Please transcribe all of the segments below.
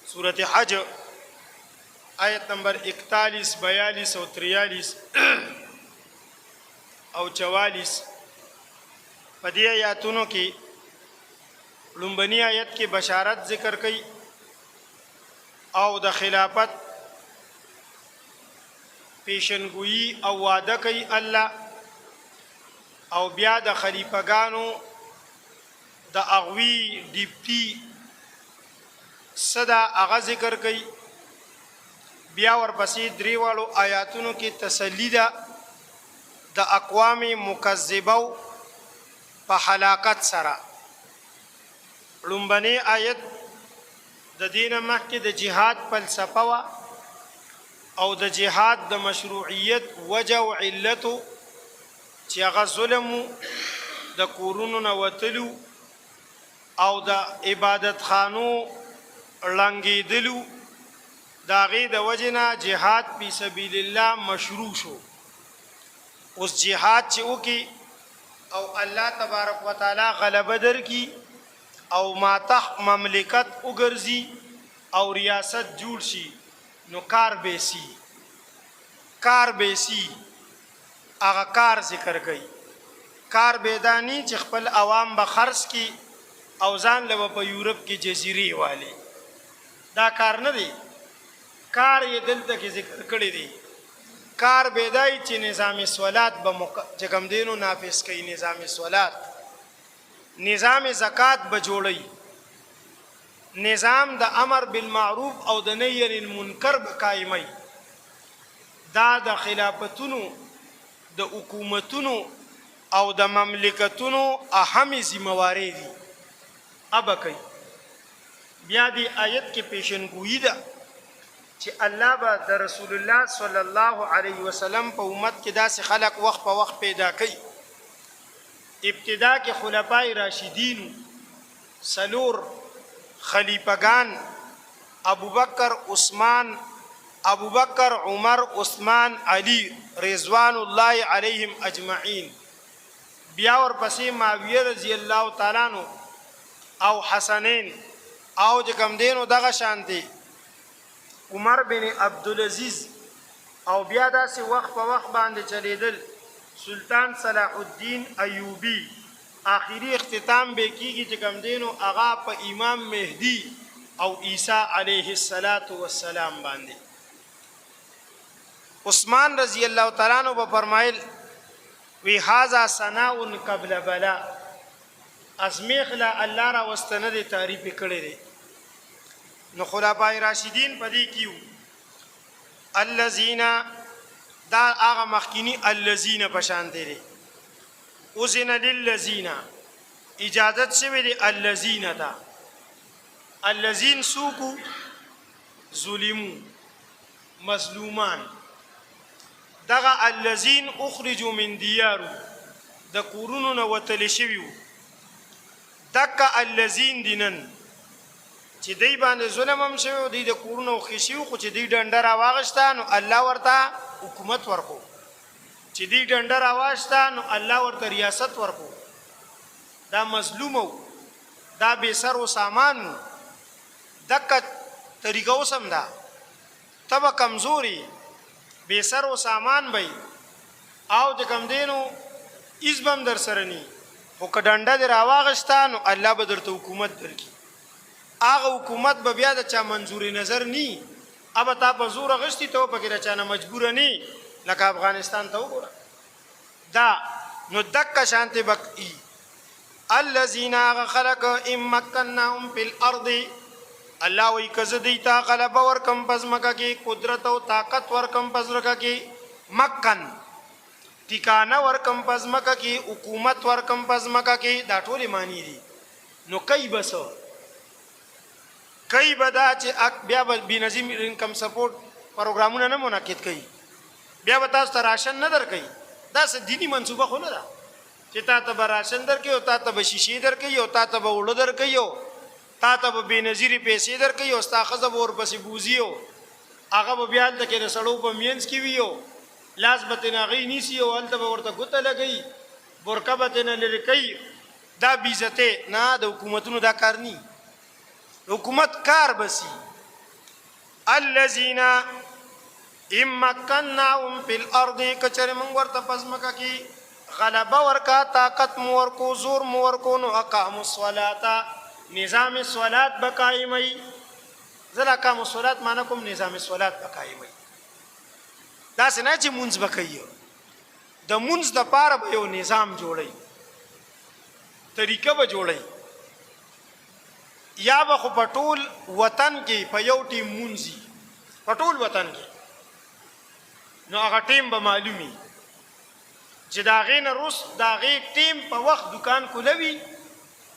सूरत हज आयत नंबर 41, 42 और 43 और 44 पदी आयतों की लुम्बनी आयत की बशारत जिक्र कई और द खिलाफत पेशनगोई और वादा कई अल्लाह और बिया द खलीफागानो द अगवी डिप्टी सदा आगा जिक्र कई बिया वर्पसी द्रीवालो आयातों की तसल्लीदा द अक़वाम मुकज़्ज़िबा प हलाकत सरा लुम्बनी आयत द दीन मक्के द जिहाद फलसफा और द जिहाद द मशरूइयत वजह व इल्लतो ची आगा ज़ुल्मु द कोरोनो न वतलु और द इबादत खानो लंगी दिलु दागी द वजना जिहाद फी सबीलिल्लाह मशरू शो उस जिहाद ची की और अल्लाह तबारक व ताला गलबा दर की और मातह ममलिकत उगर्जी और रियासत जुड़ शी नो कार बेसी आगा कार जिक्र गई कार बेदानी चिखपल अवाम बखर्स की औजान लब प यूरोप की जजीरे वाले दा कार न दी कार ये दिल तक जिक्र कड़ी दी कार बेदाई ची निज़ाम स्वलात जगम देनो नाफिस कई निज़ाम स्वलात निज़ाम ज़कात बजोड़ई निज़ाम द अमर बिलमारूफ और द नही अनिल मुनकर कायमई दा द खिलाफतुनु द हुकूमतुनु और द ममलिकतुनु अहम जिम्मेवारी दी अब कई बिया दी आयत के पेशनगोई दा कि अल्लाह बा द रसूलुल्लाह सल्लल्लाहु अलैहि वसल्लम पर उम्मत के दा से खलक वक्त प वक्त पैदा कई इब्तिदा के खुलफाए राशिदीन सलूर खलीफागान अबू बकर उमर उस्मान अली रिज़वानुल्लाहि अलैहिम अजमईन बिया और पसी माविया रज़ी अल्लाह ताला नो और हसनैन आओ जकम देनो दगा शांति उमर बिन अब्दुल अजीज और बियादा से वक्त प वक्त बांधे चले दिल सुल्तान सलाहुद्दीन अयूबी आखिरी अख्तिताम बेकी जकम देनो आगा प इमाम मेहदी और ईसा अलैहिस्सलातु वस्सलाम बांधे उस्मान रज़ी अल्लाह ताला नो फरमाइल वी हाजा सनाउन कबल बला अज़मेखला अल्लाह रा वस्तनद तारीफ करे दे न खुलाफाए राशिदीन पदी क्यों अल्लज़ीना दा आगा मखकिनी अल्लज़ीना पशान तेरे उज़िन लिल्लज़ीना इजाज़त से मेरे अल्लज़ीना था अल्लज़ीन सूकु जुलिमु मज़लूमान दगा अल्लज़ीन उखरिजु मिन दियारु द कुरुनु न वतलिशिविउ दक्का अल्लज़ीन दिनन چې دی باندې ظلم هم شوی دی د کورونو خشیو خو چې دی ډنډر واغشتا نو الله ورته حکومت ورکو چې دی ډنډر واغشتا نو الله ورته ریاست ورکو دا مظلوم دا بے سر و سامان دغه طریقه وسم دا تبه کمزوري بے سر و سامان بای او د کم دینو ایزبم در سرنی خو که ډنډه دی راواغشتا نو الله به درته حکومت درکړي آغا حکومت به بیا د چا منظور نظر نی اب تا په زور غشتي ته په کې چا نه مجبور نی لکه افغانستان ته وګوره دا نو دک شانتی بقی الذين خلق ام مكنهم في الارض الله وی کز دیتا غلب ور کم پزمکا کی قدرت او طاقت ور کم پزرکا کی مکن ټیکانه ور کم پزمکا کی حکومت ور کم پزمکا کی دا ټول معنی دي نو کای بسو کئی بدا چې بیا بی نظیم انکم سپورٹ پروګرامونه نه منعقد کړي بیا به تاسو ته راشن نه درکړي دا څه دینی منصوبه خو نه ده چې تا ته به راشن درکړي او تا ته به شیشې درکړي او تا ته به اوړه درکړي او تا ته به بې نظیرې پیسې درکړي او ستا ښځه به ورپسې بوځي او هغه به بیا هلته کې د سړو په مینځ کې وي او لاس به ترې هغې نیسي او هلته به ورته ګوته لګوي برکه به ترې نه لرې کوي دا بې عزتۍ نه د حکومتونو دا کار نی حکومت کار بسی الذین امکناهم فی الارض کچر من ورته پزمکه کی غلبه ورکا طاقت مو ورکو زور مو ورکو نو اقاموا الصلاة نظام الصلاة بقائمي زلا اقاموا الصلاة معنا کوم نظام الصلاة بقائمي دا سنا چې مونږ بکایو د مونږ د پاره به یو نظام جوړی طریقه به جوړی یا به خو پټول وطن کې په یو ټیم مونږی پټول وطن کې نو هغه ټیم به معلومي چې دا غین روس دا غی ټیم په وخت دکان کولوي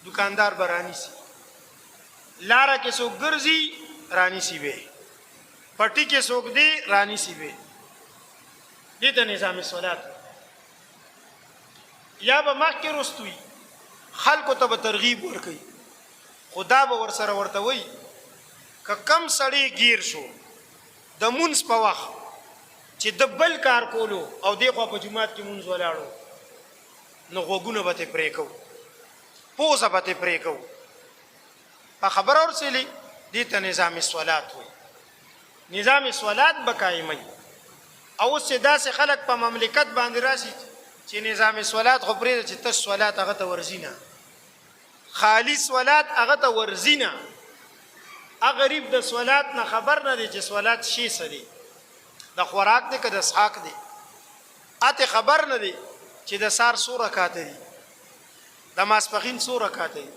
دکاندار برانی سي لاره کې څوک ګرځي رانی سی به پټی کې څوک دی رانی سی به دې ته نظام صلات یا به مخکې رستوي خلکو ته به ترغیب ورکوي خدا به ورسره ورته وي که کم سړی گیر شو د مونځ په وخت چې د بل کار کولو او دی خو په جماعت کې مونږ ولاړو نو غوږونه به ترې پرې کوو پوزه به ترې پرې کوو په خبره ورسېلې دې ته نظام صلات وایي نظام صلات به قایموي او اوس چې داسې خلک په مملکت باندې راشي چې نظام صلات خو پرېږده چې تش صلات هغه ته ورځي نه خالی صلات هغه ته ورځي نه هغه غریب د صلات نه خبر نه دی چې صلات شي څه دی د خوراک دی که د څښاک دی اته خبر نه دی چې د سار څو رکعاته دي د ماسپښین څو رکعاته دي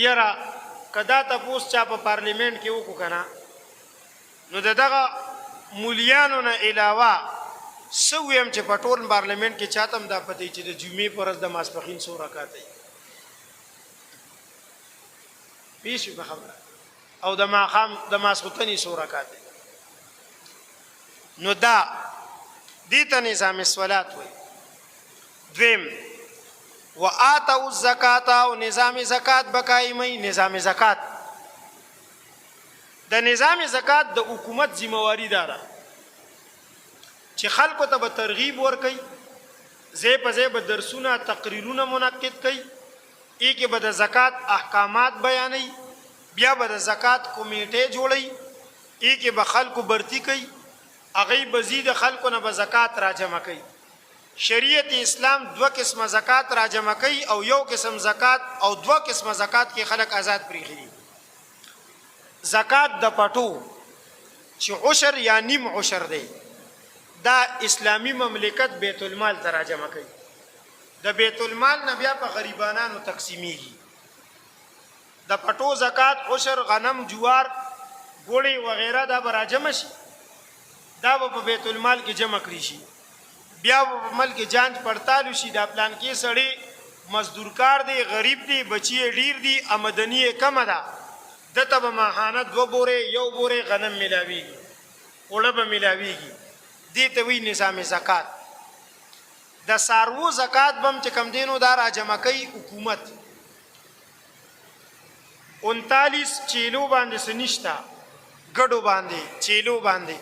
یاره که دا تپوس چا په پارلیمنټ کې وکړو که نه نو د دغه مولیانو نه علاوه څه ویم چې په ټول پارلیمنټ کې چاته هم دا پته چې د جمعې په ورځ د ماسپښین څو رکعاته دي پوه شوې په خبره او د ماښام د ماسخوتنې څو رکعاته دي نو دا دې ته نظام صلات وایي دویم وآتوا الزکات او نظام زکات بقایمي نظام زکات د نظام زکات د حکومت ذمہواری ده چې خلکو ته به ترغیب ورکړي ځای په ځای به درسونه تقریرونه منعقد کوي ای کې به د زکات احکامات بیانوي بیا به د زکات کمیټې جوړي ای کې به خلکو برتی کوي هغه به زید خلکو نه به زکات راجمع کوي شریعت اسلام دو قسمه زکات راجمع کوي او یو قسم زکات او دو قسمه زکات کې خلک آزاد پریخي زکات د پټو چې عشر یا نیم عشر دی دا اسلامی مملکت بیت المال ته راجمع کوي د بیت المال نه بیا په غریبانو تقسیمیږي د پټو زکات عشر غنم جوار ګوړی وغیرہ دا به راجمع شي دا به په بیت المال کې جمع کړي شي بیا په ملک جانچ پړتال شي دا پلان کې سړی مزدورکار دی غریب دی بچی ډیر دی آمدنی کم ده دته به ماهانه 2 بورې 1 بورې غنم ملاويږي اوړه به ملاويږي دې ته وی نظام زکات د سارو زکات بم چې کم دینو دا را جمع کوي حکومت 39 چیلو باندې سنشتا ګډو باندې چیلو باندې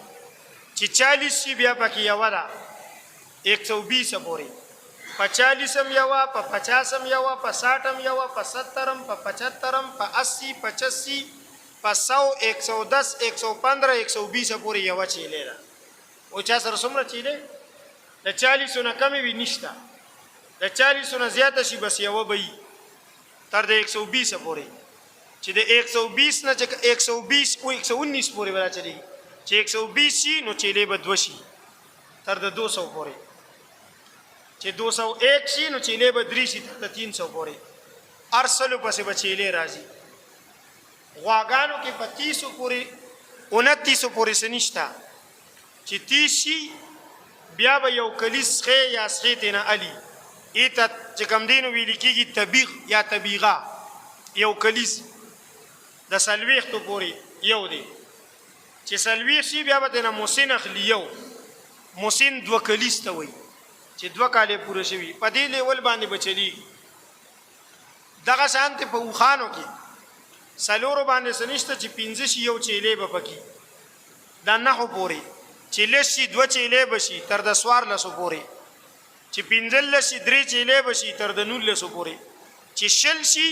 چې 40 شي بیا پکې یو ده 120 پورې 45 هم یو په 50 هم یو په 60 هم یو په 70 هم په 75 هم په 80 85 په 100 110 115 120 پورې یو چیلې ده او چا سره څومره چیلې د 40 نه کم وي نشته د 40 نه زیاته شي بس یو به تر د 120 پورې چې د 120 نه چې 120 او 119 پورې ولا چلی چې 120 شي نو چیلې به 2 شي تر د 200 پورې چې 201 شي نو چیلې به 3 شي تر د 300 پورې ارسلو پسې به چیلې راځي غواګانو کې 25 پورې 29 پورې سنشتا چې 30 شي بیا به یو کلیس خې یا سخې نه علي ایت چې کم دینو ویل کېږي تبیغ یا تبیغه یو کلیس د سلويختو پورې یو دی چې سلويخ شي بیا به نه موسین اخلي یو موسین 2 کلیس ته وایي چې 2 کاله پوره شوي په دې لیول باندې بچلی دغه شانت په وخانو کې سلورو باندې سنشته چې 15 شي یو چيلې به پکې دا نه پوري چې لشي 2 چيلې بشي تر د سوار لسو پوري چې 15 لشي 3 چيلې بشي تر د 9 لسو پوري چې شل شي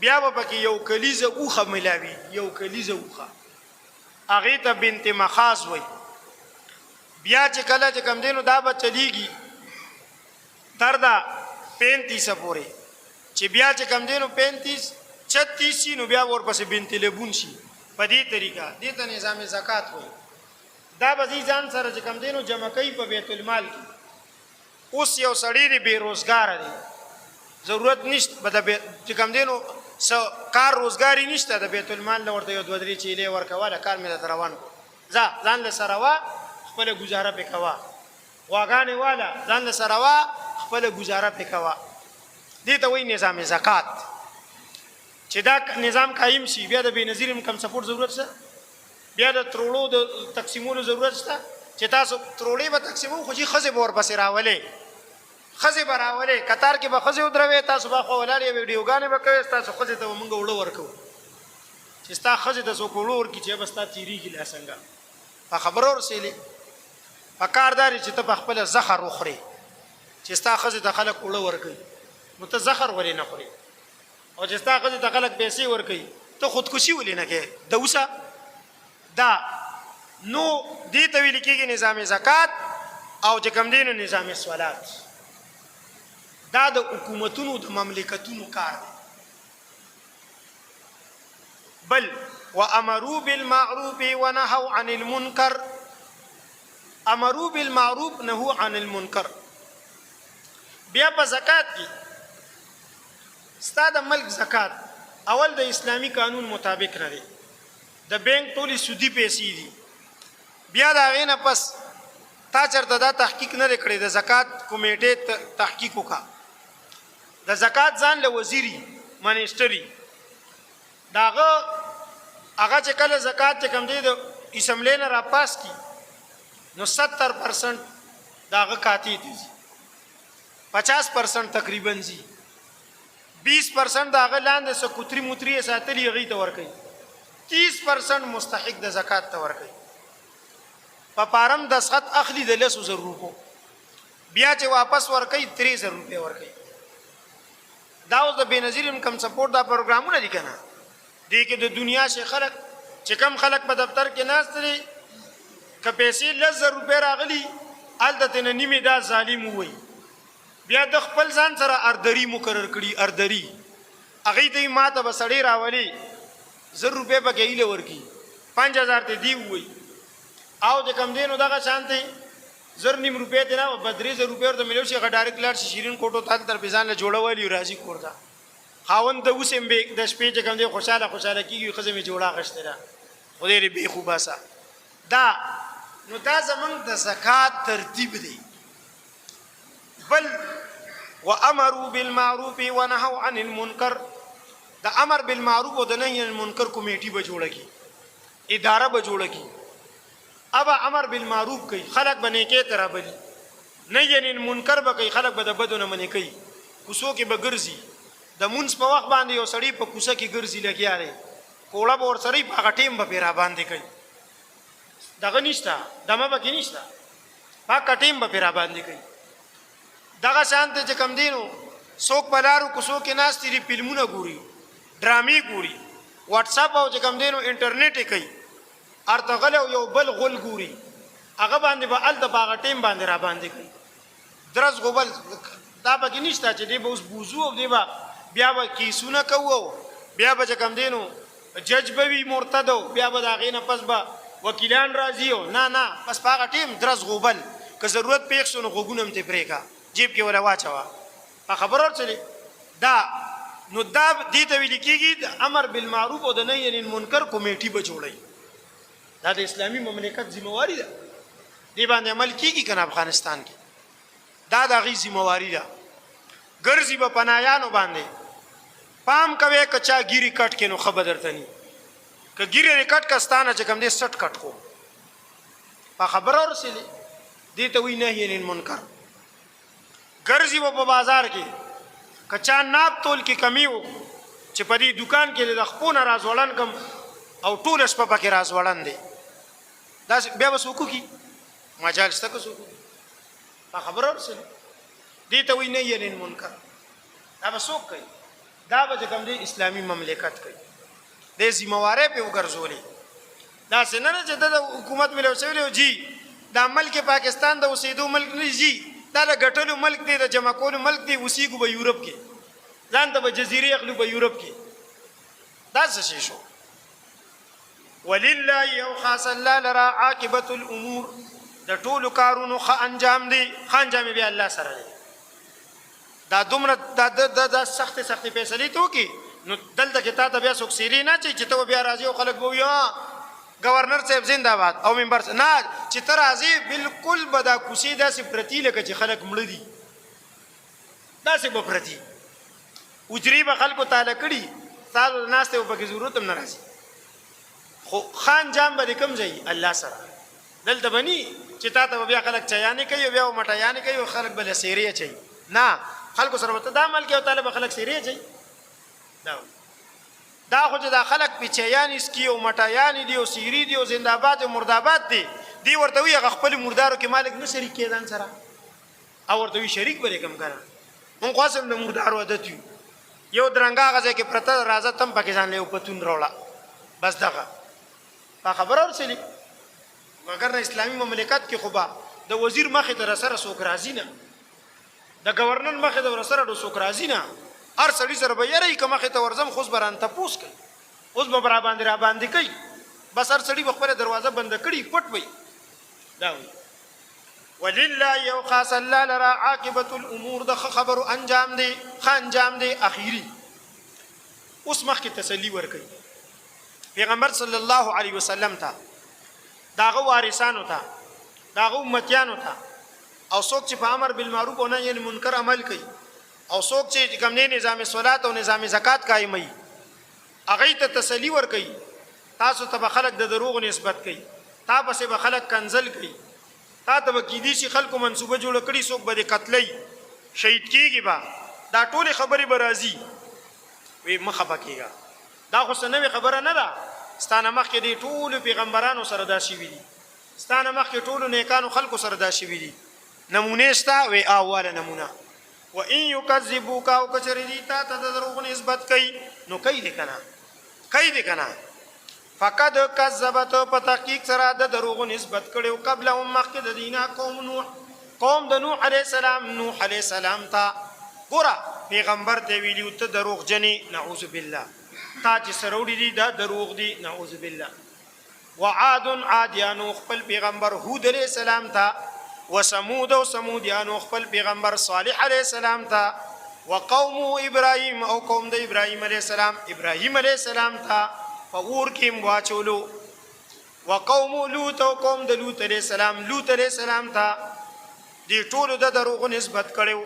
بیا به پکې یو کلیزه اوښه ملاوي، یو کلیزه اوښه، هغې ته بنت مخاض وایي. بیا چې کله چې کوم دی نو دا به چلیږي تر دا 35 پورې، چې بیا چې کوم دی نو 35 36 شي نو بیا ورپسې بنت لبون شي. په دې طریقه دې ته نظام زکات وایي. دا به ځان سره چې کوم دی نو جمع کوي په بیت المال کې. اوس یو سړی دی بې روزګاره دی، ضرورت نشته به د چې کوم دی نو کار روزګاري نشته، د بیت المال نه ورته یو دوه درې چیلې ورکوله، کار مې درته روان کړو، ځه ځان له سره وه خپله ګزاره پې کوه، غواګانې واله ځان له سره وه خپله ګزاره پې کوه. دې ته وایي نظام زکات. چې دا نظام قایم شي بیا د بېنظیر انکم سپورټ ضرورت شته، بیا د تروړو د تقسیمولو ضرورت شته چې تاسو تروړې به تقسیمو، خو چې ښځې به ورپسې راولې، ښځې به راولې، قطار کې به ښځې ودروې، تاسو به خوا ولاړې ویډیوګانې به کوئ، ستاسو ښځې ته به مونږ اوړه ورکوو چې ستا ښځې ته څوک اوړه ورکړي چې به ستا تېرېږي لا څنګه. په خبره ورسېلې په کار دا چې ته په خپله زخر وخورې چې ستا ښځې ته خلک اوړه ورکوي، نو ته زخر ولې نه خورې؟ او چې ستا ښځې ته خلک پیسې ورکوي ته خودکشي ولې نه کوې؟ د اوسه دا نو دې ته ویل کېږي نظام زکات او چې کوم دی نو نظام صلات. دا د حکومتونو د مملکتونو کار دی. بل وامروا بالمعروف ونهوا عن المنکر، امروا بالمعروف نهوا عن المنکر. بیا په زکات کې ستا د ملک زکات اول د اسلامی قانون مطابق نه دی، د بینک ټولې سودي پیسې دي. بیا د هغې نه پس تا چېرته دا تحقیق نه دی کړی، د زکات کمیټې تحقیق وکړه، د زکات ځان له وزیري منیسټري د هغه چې کله زکات چې کوم دی د اسمبلۍ نه راپاس کړي نو 70% د هغه کاتې ته ځي، 50% تقریبا ځي، 20% د هغه لاندې څه کوتري موتري یې ساتلي هغې ته ورکوي، 30% مستحق د زکات ته ورکوي. په فارم دستخط اخلي د 10,000 روپو، بیا چې واپس ورکوي 3,000 روپۍ ورکوي. دا اوس د بېنظیر انکم سپورټ دا پروګرامونه دي که نه؟ دې کې د دنیا شي خلک چې کم خلک په دفتر کې ناست دي که پیسې 10,000 روپۍ راغلي هلته ترې نه نیمې دا ظالم ووایي، بیا د خپل ځان سره اردري مقرر کړي، اردري هغې ته یې ما ته به سړی راولي 1,000 روپۍ پکې ایله ورکړي، 5,000 ته دې ووایي، او چې کوم دی نو دغه شانتې 1,000 روپۍ ته نه به 3,000 روپۍ ورته میلاو شي، هغه ډایرکټ لاړ شي شیرین کوټو ته تر ځان له جوړه والي راځي کور ته، خاوند د اوس هم د شپې چې کوم دی خوشحاله کېږي، ښځه مې جوړه اخیستې ده، خدای دې بې خوباسه. دا نو دا زمونږ د زکات ترتیب دی. بل وامروا بالمعروف ونهوا عن المنکر، د امر بالمعروف او د نهي عن المنکر کمیټي به جوړه کړي، اداره به جوړه کړي. اب امر بالمعروف کوي خلک به نیکۍ ته رابلي، نهي عن المنکر به کوي خلک به د بدو نه منې کوي، کوڅو کې به ګرځي، د مونځ په وخت باندې یو سړی په کوڅه کې ګرځي لګیا دی، کوړه به ورسره په هغه ټیم به پرې راباندې کوي، دغه نشته، دمه پکې نشته، پاکه ټیم به پرې راباندې کوي. دغه شان ته چې کوم دی نو څوک په لارو کوڅو کې ناست دي فلمونه ګوري، ډرامې ګوري، واټساپ او چې کوم دی نو انټرنیټ یې کوي، هلته غلی او یو بل غول ګوري، هغه باندې به هلته په هغه ټیم باندې راباندې کوي، درز غوبل دا پکې نشته چې دی به اوس بوزو او دی به بیا به کیسونه کوو، بیا به چې کوم دی نو جج به وي مرتد او بیا به د هغې نه پس به وکیلان راځي او نه پس په هغه ټیم درز غوبل، که ضرورت پېښ شو نو غوږونه هم ترې پرېږه، جیب کې وله واچوه. په خبره ورسلې دا نو دا دې ته ویل کېږي د امر بالمعروف او د نهي عن المنکر کمیټي به جوړوي. دا د اسلامي مملکت ذمہواري ده، دې باندې عمل کېږي که نه افغانستان کې، دا د هغې ذمہواري ده. ګرځي به پناهیانو باندې، پام کوې که چا ګیرې کټ کې نو ښه به درته ني، که ګیرې دې کټ که ستا نه چې کوم دی سټ کټ کو. په خبره ورسېلې دې ته وایي نهي عن المنکر. ګرځي به په بازار کې که چا ناپ تول کې کمی وکړو چې په دې دوکان کې د خپو نه رازوړن کم او ټوله شپه پکې رازوړن دی، داسې بیا به څوک وکړي؟ مجال شته که څوک وکړي؟ په خبره ورسېلې دې ته وایي نهي عن المنکر. دا به څوک کوي؟ دا به کوم دی اسلامی مملکت کوي د ذمہواری په وګرځولې دا څنګه چې د حکومت ملو شوی جی دا ملک پاکستان د اوسېدو ملک نه جی دا د ګټلو ملک دی د جمع کولو ملک دی اوسېږو به یورپ کې ځان ته به جزیرې اخلو به یورپ کې دا څه شي شو ولله یو خاص الله لرا عاقبت الامور د ټولو کارونو ښه انجام دی ښه انجام بیا الله سره دی دا دومره دا سختې فیصلې ته وکړي نو دلته کې تا ته بیا څوک سیري نه چې ته بیا راځي او خلک به وایي گورنر صاحب زنده‌باد او منبر نه چې ته راځي بالکل به دا کوڅې داسې پرتي لکه چې خلک مړه دي داسې به پرتي اجري به خلکو تاله کړي تاسو ناسته او پکې ضرورت هم نه راځي خو خان جام به کوم ځای الله سره دلته بني چې تا ته بیا خلک چایانې کوي بیا مټایانې کوي او خلک بل سیري چي نه خلکو سره وته دا ملک او طالب خلک سیري چي دا خو چې دا خلک پیچیان اسکی او مټایان دي او سیری دي او زنده‌باد او مرداباد دي دی ورته وی خپل مردارو کې مالک نه شریک کېدان سره او ورته وی شریک به کوم کنه مون قاسم د مردارو عادت یو درنګا غزه کې پرته راځه تم پاکستان له پتون روړه بس دغه په خبر ورسلی مګر نه اسلامي مملکت کې خوبا د وزیر مخې ته سره سوک راځي نه د گورنر مخې ته سره سوک راځي نه هر سړي سره به یری کومه ته ورزم خوش بران ته پوس کوي اوس به برا باندې کوي بس هر سړي خپل دروازه بند کړي پټ وي دا وي ولله یو خاص الله لرا عاقبت الامور د خبر انجام دی انجام دی اخیری اوس مخ کې تسلی ورکړي پیغمبر صلی الله علیه وسلم ته داغه وارثانو ته داغه امتیانو ته او څوک چې په امر بالمعروف او نهی عن المنکر عمل کوي او څوک چې کوم نه نظام صلات او نظام زکات قائمي هغه ته تسلی ورکړي تاسو ته خلک د دروغ نسبت کوي تاسو به خلک کنزل کوي تاسو به کې دي چې خلکو منسوبه جوړ کړي څوک به قتلای شهید کیږي با دا ټول خبري برازي وي مخه پکېګا دا خو څه خبره نه ده ستانه مخ کې دي ټول پیغمبرانو سره دا شي ویلي ستانه مخ کې ټول نیکانو خلکو سره دا شي ویلي نمونه ستا وي اوله نمونه و ان یکذبوک او کچری تا تدروغ نسبت کوي نو کوي دې کنه فقد کذبت په تحقیق سره د دروغ نسبت کړو قبل هم مخکې د دینه قوم د نوح علیه السلام تا ګوره پیغمبر ته ویلو ته دروغ جنې نعوذ بالله تا چې سروړي دي دا دروغ دي نعوذ بالله وعاد عادیانو خپل پیغمبر هود علیه السلام تا وثمود او ثمودیانو خپل پیغمبر صالح علیه السلام تا وقوم ابراهیم او قوم د ابراهیم علیه السلام تا فور کې واچولو وقوم لوط او قوم د لوط علیه السلام تا دې ټول د دروغ نسبت کړو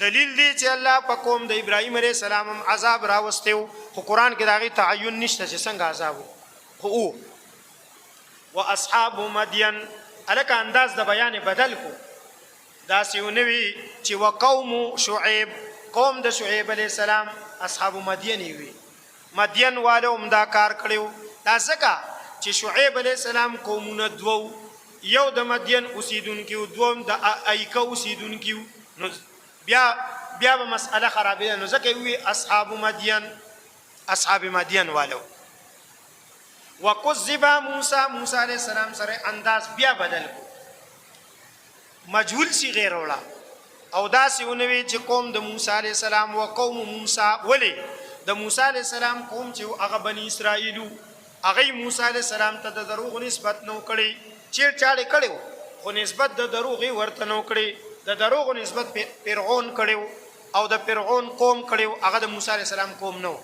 دلیل دی چې الله په قوم د ابراهیم علیه السلام عذاب راوستیو خو قران کې داغي تعین نشته چې څنګه عذاب خو واصحاب مدین الک انداز د بیان بدل کو دا سیونوی چې وقوم شعیب قوم د شعیب علیه السلام اصحاب مدین وی مدین والو هم دا کار کړو دا څنګه چې شعیب علیه السلام قومونه دوو یو د مدین اوسیدونکو دوم د ایکه اوسیدونکو نو بیا به مسأله خرابه نو ځکه وی اصحاب مدین والو وکذب موسی علیہ السلام سره انداز بیا بدل کو مجهول سی غیر وړه او دا سیونوي چې قوم د موسی علیہ السلام او قوم موسی ولی د موسی علیہ السلام قوم چې هغه بنی اسرائیلو هغه موسی علیہ السلام ته د دروغ نسبت نو کړي چیر چاړي کړي خو نسبت د دروغ ورته نو کړي د دروغ نسبت فرعون کړي او د فرعون قوم کړي هغه د موسی علیہ السلام قوم نو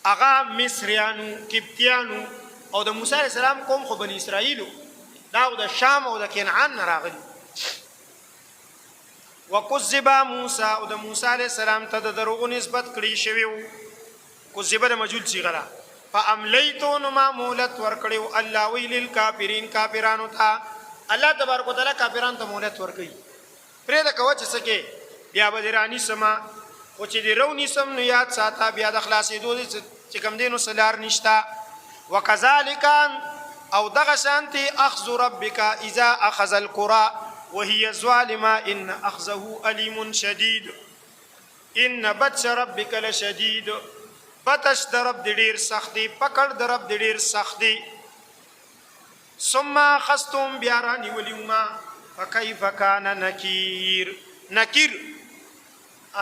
هغه مصریانو قبطیانو او د موسی علیہ السلام قوم خو بنی اسرائیلو دا د شام او د کنعان راغلي وکذب موسی او د موسی علیہ السلام ته د دروغ نسبت کړي شوی کذب د مجهول صيغه فاملیتو نو مولت ورکړو الله ویل الکافرین کافرانو ته الله تبارک وتعالى کافرانو ته مولت ورکړي پرې د کوچ سکے بیا بدرانی سما او چې دی رونی سم نو یاد ساته بیا د خلاصې دوی چې کم دینو سلار نشتا وکذالک او دغه شانتی اخذ ربک اذا اخذ القرى وهي ظالمه ان اخذه الیم شدید ان بطش ربک لشدید بطش د رب د ډیر سخت دی پکړ د رب د ډیر سخت دی ثم خستم بیا رانیولی ما فکیف کان نکیر نکیر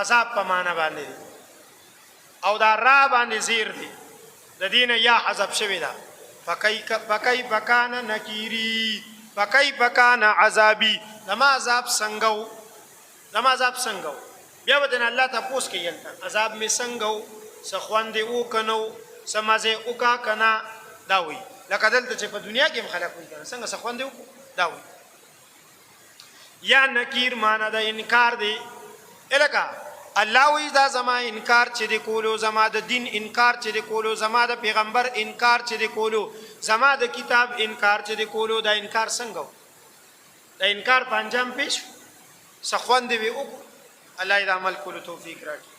عذاب په معنا باندې او دا را باندې زیر دی د دین یا حذف شوی دا فکیف کان نکیری فکیف کان عذابی دما عذاب څنګه بیا ودن الله تاسو کې یلته عذاب می څنګه سخوان دی او کنو سمازه او کا کنا دا وی لکه دلته چې په دنیا کې خلک وي کنه څنګه سخوان دی دا وی یا نکیر معنا د انکار دی الکا الله وی دا زما انکار چې دی کولو زما د دین انکار چې دی کولو زما د پیغمبر انکار چې دی کولو زما د کتاب انکار چې دی کولو دا انکار څنګه دا انکار پنجام پیش سخوان دی او الله دې عمل کولو توفیق راکړي